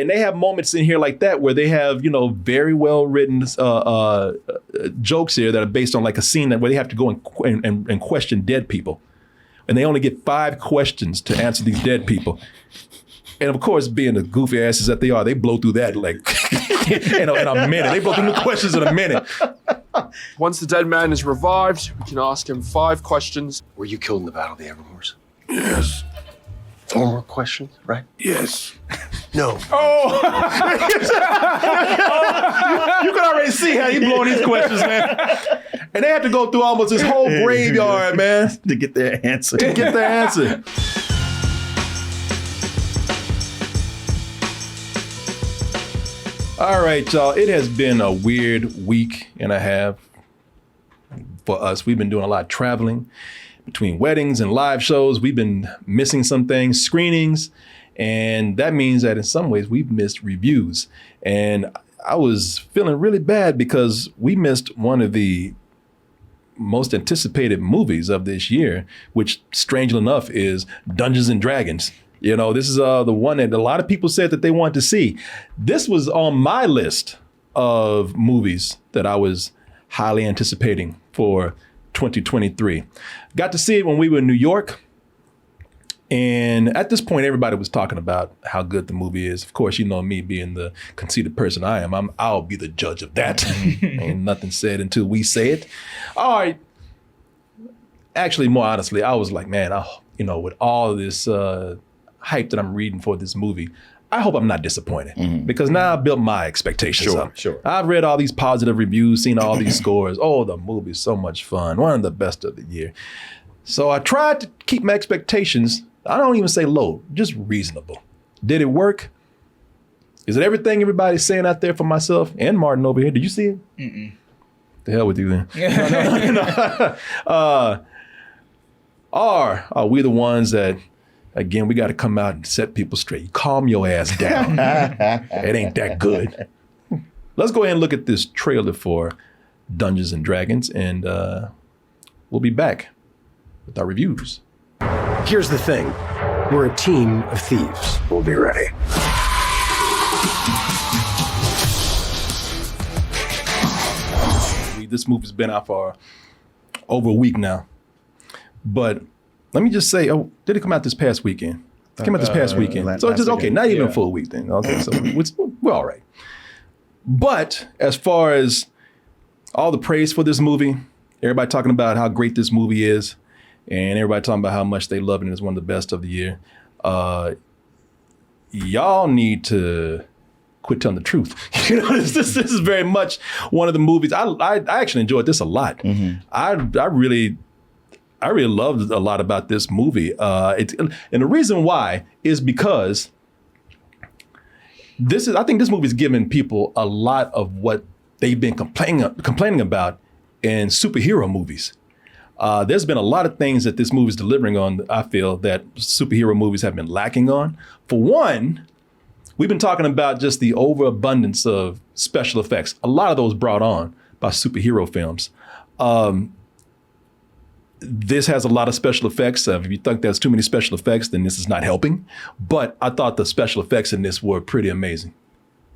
And they have moments in here like that where they have, very well written jokes here that are based on like a scene where they have to go and question dead people. And they only get 5 questions to answer these dead people. And of course, being the goofy asses that they are, they blow through that like in a minute. They blow through the questions in a minute. Once the dead man is revived, we can ask him 5 questions. Were you killed in the Battle of the Evermores? Yes. 4 more questions, right? Yes. No. Oh! You can already see how you blowing these questions, man. And they have to go through almost this whole graveyard, man. To get their answer. To get their answer. All right, y'all. It has been a weird week and a half for us. We've been doing a lot of traveling between weddings and live shows. We've been missing some things, screenings, and that means that in some ways we've missed reviews. And I was feeling really bad because we missed one of the most anticipated movies of this year, which strangely enough is Dungeons and Dragons. This is the one that a lot of people said that they wanted to see. This was on my list of movies that I was highly anticipating for 2023. Got to see it when we were in New York. And at this point, everybody was talking about how good the movie is. Of course, me being the conceited person I am, I'll be the judge of that. Ain't nothing said until we say it. All right. Actually, more honestly, I was like, man, with all of this hype that I'm reading for this movie, I hope I'm not disappointed because now I've built my expectations up. Sure. I've read all these positive reviews, seen all these scores. Oh, the movie's so much fun. One of the best of the year. So I tried to keep my expectations, I don't even say low, just reasonable. Did it work? Is it everything everybody's saying out there for myself and Martin over here? Did you see it? Mm-mm. The hell with you then. No. Are we the ones that, again, we got to come out and set people straight. Calm your ass down. It ain't that good. Let's go ahead and look at this trailer for Dungeons and Dragons, and we'll be back with our reviews. Here's the thing. We're a team of thieves. We'll be ready. This movie's been out for over a week now. But let me just say, did it come out this past weekend? It came out this past weekend. So it's just, okay, not even a full week then. Okay, so we're all right. But as far as all the praise for this movie, everybody talking about how great this movie is, and everybody talking about how much they love it and it's one of the best of the year, y'all need to quit telling the truth. This is very much one of the movies. I actually enjoyed this a lot. Mm-hmm. I really loved a lot about this movie. And the reason why is because I think this movie is giving people a lot of what they've been complaining about in superhero movies. There's been a lot of things that this movie is delivering on, I feel, that superhero movies have been lacking on. For one, we've been talking about just the overabundance of special effects. A lot of those brought on by superhero films. This has a lot of special effects. If you think there's too many special effects, then this is not helping. But I thought the special effects in this were pretty amazing.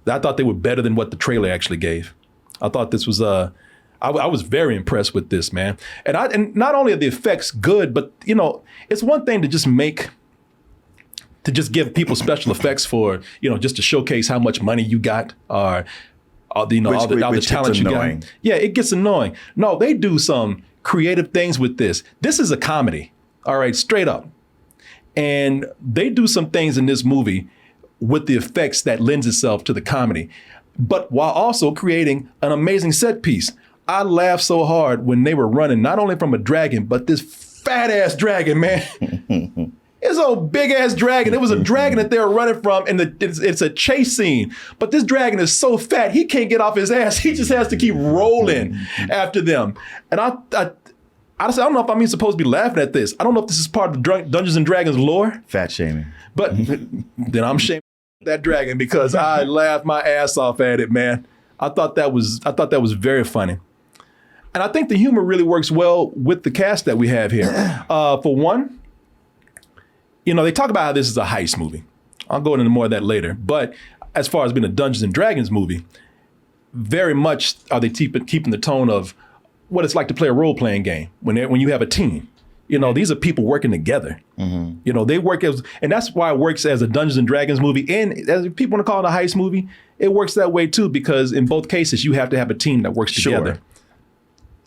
I thought they were better than what the trailer actually gave. I thought this was I was very impressed with this, man. And not only are the effects good, but it's one thing to just give people special effects for, just to showcase how much money you got or all the talent you got. Yeah, it gets annoying. No, they do some creative things with this. This is a comedy, all right, straight up. And they do some things in this movie with the effects that lends itself to the comedy, but while also creating an amazing set piece. I laughed so hard when they were running, not only from a dragon, but this fat ass dragon, man. It's a big ass dragon. It was a dragon that they were running from, and it's a chase scene. But this dragon is so fat, he can't get off his ass. He just has to keep rolling after them. And I honestly, I don't know if I'm supposed to be laughing at this. I don't know if this is part of Dungeons and Dragons lore. Fat shaming. But then I'm shaming that dragon because I laughed my ass off at it, man. I thought that was very funny. And I think the humor really works well with the cast that we have here. For one, they talk about how this is a heist movie. I'll go into more of that later. But as far as being a Dungeons and Dragons movie, very much are they keeping the tone of what it's like to play a role-playing game when you have a team. You know, these are people working together. You know, they work and that's why it works as a Dungeons and Dragons movie. And as people want to call it a heist movie, it works that way too, because in both cases, you have to have a team that works together.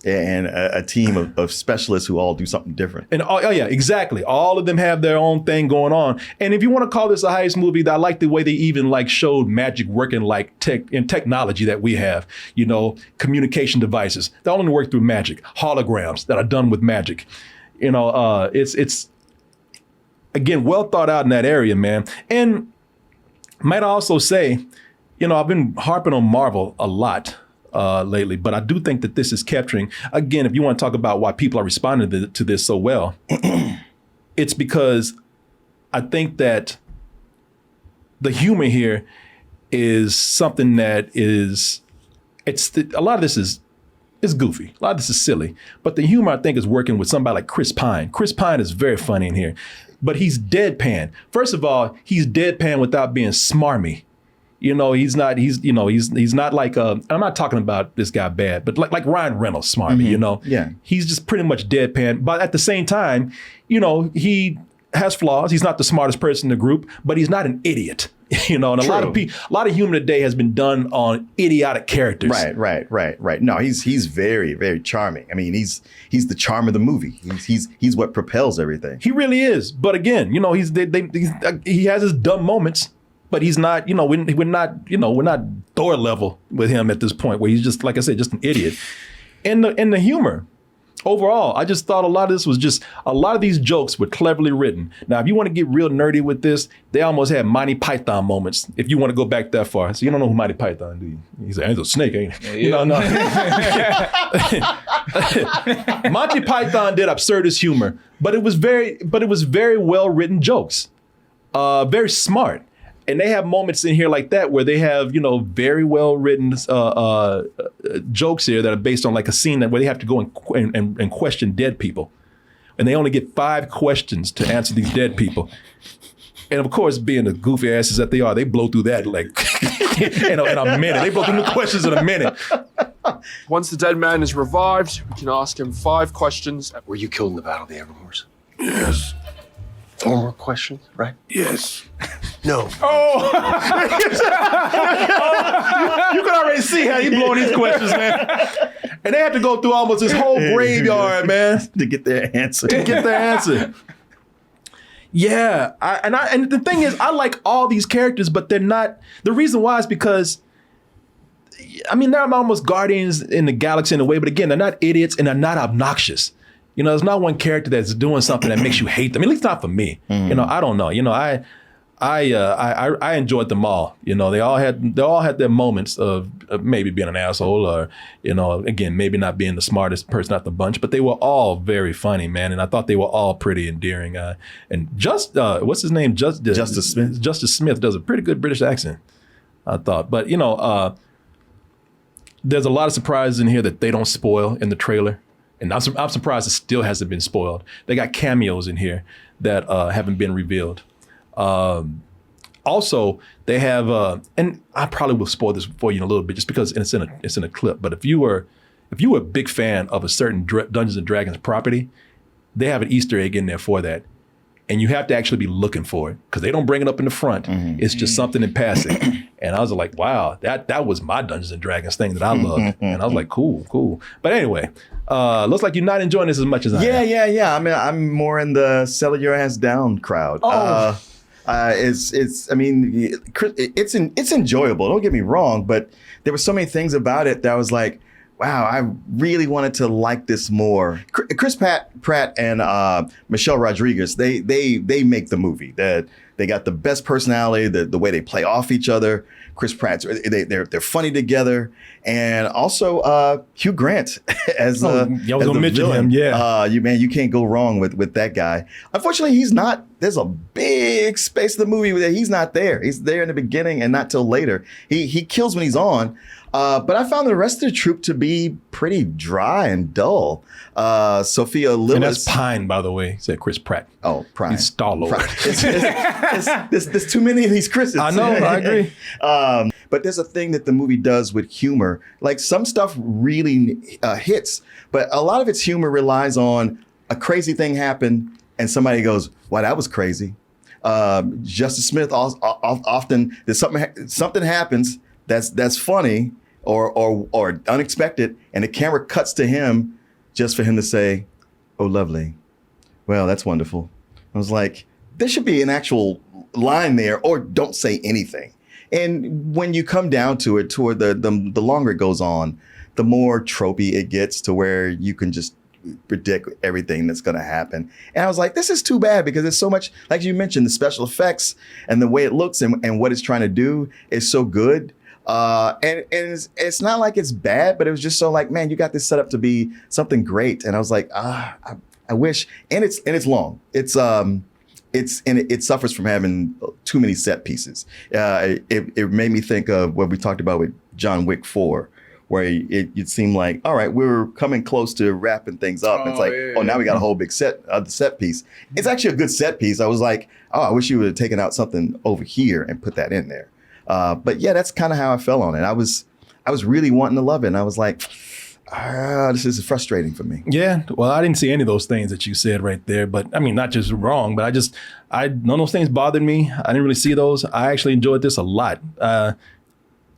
And a team of specialists who all do something different. And oh yeah, exactly. All of them have their own thing going on. And if you want to call this a heist movie, I like the way they even like showed magic working like technology that we have. You know, communication devices that only work through magic, holograms that are done with magic. You know, it's again well thought out in that area, man. And might I also say, you know, I've been harping on Marvel a lot lately, but I do think that this is capturing, again, if you want to talk about why people are responding to this so well, it's because I think that the humor here is something that is, a lot of this is goofy. A lot of this is silly, but the humor I think is working with somebody like Chris Pine. Chris Pine is very funny in here, but he's deadpan. First of all, he's deadpan without being smarmy. You know, he's not like, I'm not talking about this guy bad, but like Ryan Reynolds smarmy, you know? Yeah. He's just pretty much deadpan. But at the same time, you know, he has flaws. He's not the smartest person in the group, but he's not an idiot. You know, and a lot of humor today has been done on idiotic characters. Right. No, he's very, very charming. I mean, he's the charm of the movie. He's what propels everything. He really is. But again, you know, he has his dumb moments. But he's not, you know, we're not Thor level with him at this point, where he's just, like I said, just an idiot. And the humor, overall, I just thought a lot of these jokes were cleverly written. Now, if you want to get real nerdy with this, they almost had Monty Python moments, if you want to go back that far. So you don't know who Monty Python, do you? He's a snake, ain't he? Yeah. No. Monty Python did absurdist humor, but it was very well written jokes, very smart. And they have moments in here like that where they have, you know, very well written jokes here that are based on like a scene where they have to go and question dead people. And they only get 5 questions to answer these dead people. And of course, being the goofy asses that they are, they blow through that like in a minute. They blow through the questions in a minute. Once the dead man is revived, we can ask him 5 questions. Were you killed in the Battle of the Evermores? Yes. 4 more questions, right? Yes. No. You can already see how he blowing these questions, man. And they have to go through almost this whole graveyard, man, to get their answer. Yeah, and the thing is, I like all these characters, but they're not. The reason why is because, I mean, they're almost guardians in the galaxy in a way, but again, they're not idiots and they're not obnoxious. You know, there's not one character that's doing something that makes you hate them. At least not for me. You know, I don't know. You know, I enjoyed them all. You know, they all had their moments of maybe being an asshole or, you know, again, maybe not being the smartest person out the bunch, but they were all very funny, man. And I thought they were all pretty endearing. And what's his name? Justice Smith. Justice Smith does a pretty good British accent, I thought. But, you know, there's a lot of surprises in here that they don't spoil in the trailer. And I'm surprised it still hasn't been spoiled. They got cameos in here that haven't been revealed. Also, they have, and I probably will spoil this for you in a little bit, just because it's in a clip. But if you were a big fan of a certain Dungeons and Dragons property, they have an Easter egg in there for that, and you have to actually be looking for it because they don't bring it up in the front. It's just something in passing. And I was like, wow, that was my Dungeons and Dragons thing that I love. And I was like, cool. But anyway, looks like you're not enjoying this as much as I am. Yeah. I mean, I'm more in the sell your ass down crowd. It's enjoyable. Don't get me wrong, but there were so many things about it that I was like, wow, I really wanted to like this more. Chris Pratt and Michelle Rodriguez, they make the movie. They got the best personality, the way they play off each other. Chris Pratt, they're funny together, and also Hugh Grant as the mention villain. him. Yeah, you can't go wrong with that guy. Unfortunately, he's not there's a big space of the movie where he's not there. He's there in the beginning and not till later. He kills when he's on. But I found the rest of the troupe to be pretty dry and dull. Sophia Lillis. And that's Pine, by the way, said Chris Pratt. Oh, Prime. He's Star-Lord. There's too many of these Chris's. I know, I agree. But there's a thing that the movie does with humor. Like some stuff really hits, but a lot of its humor relies on a crazy thing happened and somebody goes, "Wow, that was crazy." Justice Smith often there's something happens that's funny or unexpected, and the camera cuts to him just for him to say, "Oh, lovely. Well, that's wonderful." I was like, there should be an actual line there, or don't say anything. And when you come down to it, toward the longer it goes on, the more tropey it gets to where you can just predict everything that's going to happen. And I was like, this is too bad, because there's so much, like you mentioned, the special effects and the way it looks and what it's trying to do is so good. And it's not like it's bad, but it was just so like, man, you got this set up to be something great. And I was like, I wish. And it's long. It suffers from having too many set pieces. It made me think of what we talked about with John Wick 4, where it seemed like, all right, we're coming close to wrapping things up. It's like, now we got a whole big set piece. It's actually a good set piece. I was like, oh, I wish you would have taken out something over here and put that in there. But yeah, that's kind of how I fell on it. I was really wanting to love it, and I was like, this is frustrating for me. Yeah, well, I didn't see any of those things that you said right there, but I mean, not just wrong, but none of those things bothered me. I didn't really see those. I actually enjoyed this a lot.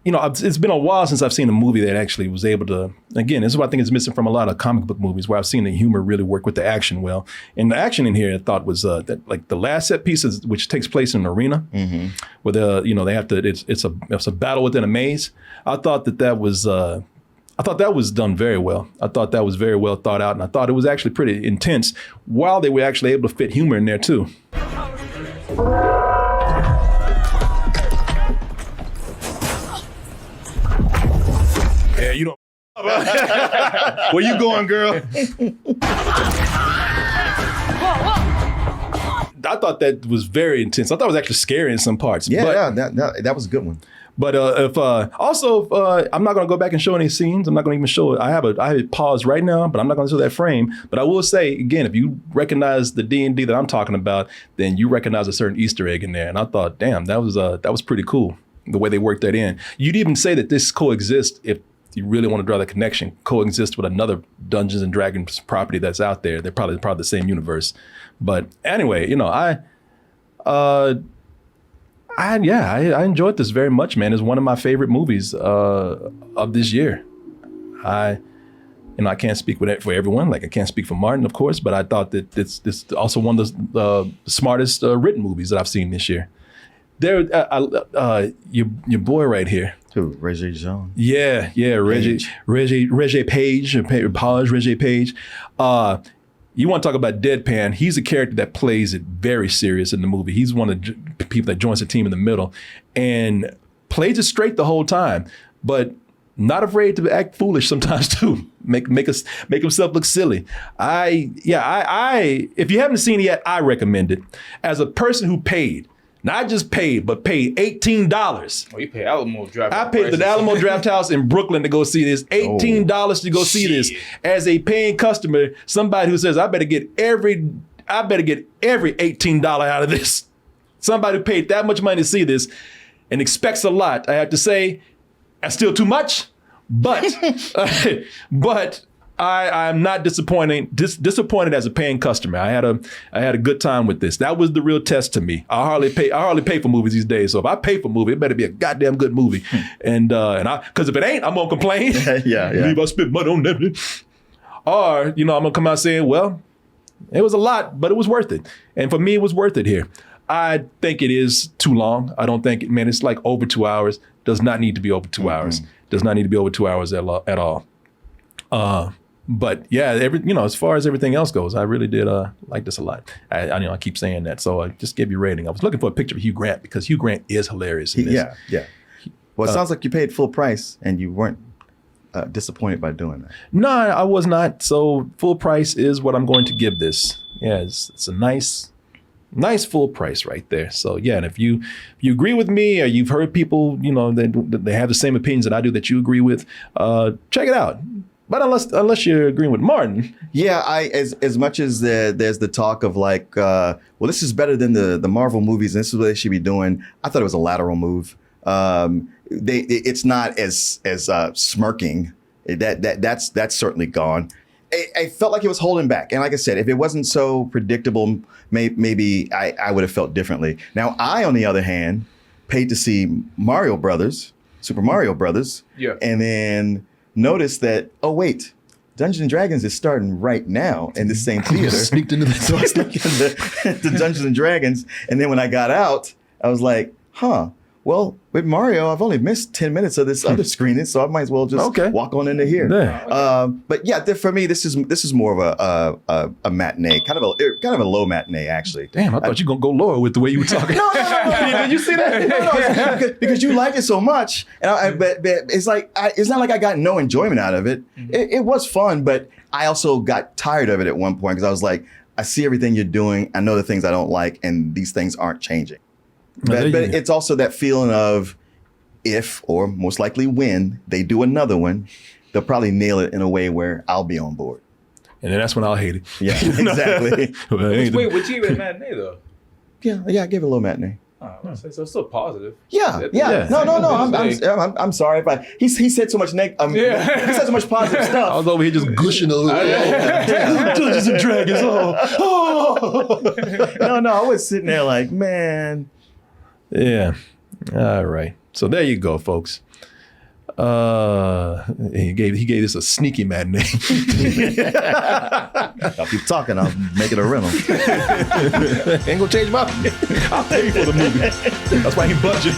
It's been a while since I've seen a movie that actually was able to, again, this is what I think is missing from a lot of comic book movies, where I've seen the humor really work with the action well. And the action in here, I thought was that, like, the last set piece, which takes place in an arena, where they have to, it's a battle within a maze. I thought that was done very well. I thought that was very well thought out, and I thought it was actually pretty intense, while they were actually able to fit humor in there too. Yeah, you don't. Where you going, girl? I thought that was very intense. I thought it was actually scary in some parts. Yeah, that was a good one. But if I'm not going to go back and show any scenes. I'm not going to even show it. I have it paused right now, but I'm not going to show that frame. But I will say, again, if you recognize the D&D that I'm talking about, then you recognize a certain Easter egg in there. And I thought, damn, that was pretty cool, the way they worked that in. You'd even say that this coexists, if you really want to draw the connection, coexist with another Dungeons and Dragons property that's out there. They're probably part of the same universe. But anyway, I enjoyed this very much, man. It's one of my favorite movies of this year. I can't speak for everyone. Like, I can't speak for Martin, of course, but I thought that this also one of the smartest written movies that I've seen this year. There, your boy right here. Who? Regé Jean? Yeah, Regé Page. You want to talk about deadpan? He's a character that plays it very serious in the movie. He's one of the people that joins the team in the middle and plays it straight the whole time, but not afraid to act foolish sometimes too. Make himself look silly. If you haven't seen it yet, I recommend it. As a person who paid, not just paid, but paid $18. Oh, you pay Alamo Draft House. I paid the Alamo Draft House in Brooklyn to go see this. $18 to go see this. As a paying customer, somebody who says, I better get every $18 out of this. Somebody who paid that much money to see this and expects a lot. I have to say, that's still too much, but I'm not disappointed as a paying customer. I had a good time with this. That was the real test to me. I hardly pay for movies these days. So if I pay for a movie, it better be a goddamn good movie. Because if it ain't, I'm gonna complain. Yeah. Leave I spent money on that. Or I'm gonna come out saying, well, it was a lot, but it was worth it. And for me, it was worth it here. I think it is too long. I don't think it's like over 2 hours. Does not need to be over 2 hours. Does not need to be over 2 hours at all. But yeah, as far as everything else goes, I really did like this a lot. I keep saying that, so I just gave you a rating. I was looking for a picture of Hugh Grant because Hugh Grant is hilarious in this. Yeah. Well, it sounds like you paid full price and you weren't disappointed by doing that. No, I was not. So full price is what I'm going to give this. Yeah, it's a nice Nice full price right there. So yeah, and if you agree with me or you've heard people, that they have the same opinions that I do that you agree with, check it out. But unless you're agreeing with Martin. Yeah, as much as there's the talk of like, well, this is better than the Marvel movies, and this is what they should be doing. I thought it was a lateral move. It's not as smirking. That's certainly gone. I felt like it was holding back, and like I said, if it wasn't so predictable, maybe I would have felt differently. Now, I, on the other hand, paid to see Super Mario Brothers, and then noticed that, oh wait, Dungeons and Dragons is starting right now in the same theater. Sneaked into the So I snuck into Dungeons and Dragons, and then when I got out, I was like, well, with Mario, I've only missed 10 minutes of this other screening, so I might as well just walk on into here. Yeah. But yeah, for me, this is more of a matinee, kind of a low matinee, actually. Damn, I thought you were gonna go lower with the way you were talking. No. Did you see that? No, because you like it so much, but it's like it's not like I got no enjoyment out of it. It was fun, but I also got tired of it at one point because I was like, I see everything you're doing. I know the things I don't like, and these things aren't changing. But it's also that feeling of if, or most likely when, they do another one, they'll probably nail it in a way where I'll be on board. And then that's when I'll hate it. Yeah, exactly. Wait, would you give it a matinee though? Yeah, I give it a little matinee. Oh, so it's still positive. Yeah. No. I'm sorry if he said so much he said so much positive stuff. I was over here just gushing a little. Dungeons and Dragons. No. I was sitting there like, man. Yeah. All right. So there you go, folks. He gave this a sneaky matinee. I'll keep talking. I'll make it a rental. Ain't gonna change my. I'll pay for the movie. That's why he budget.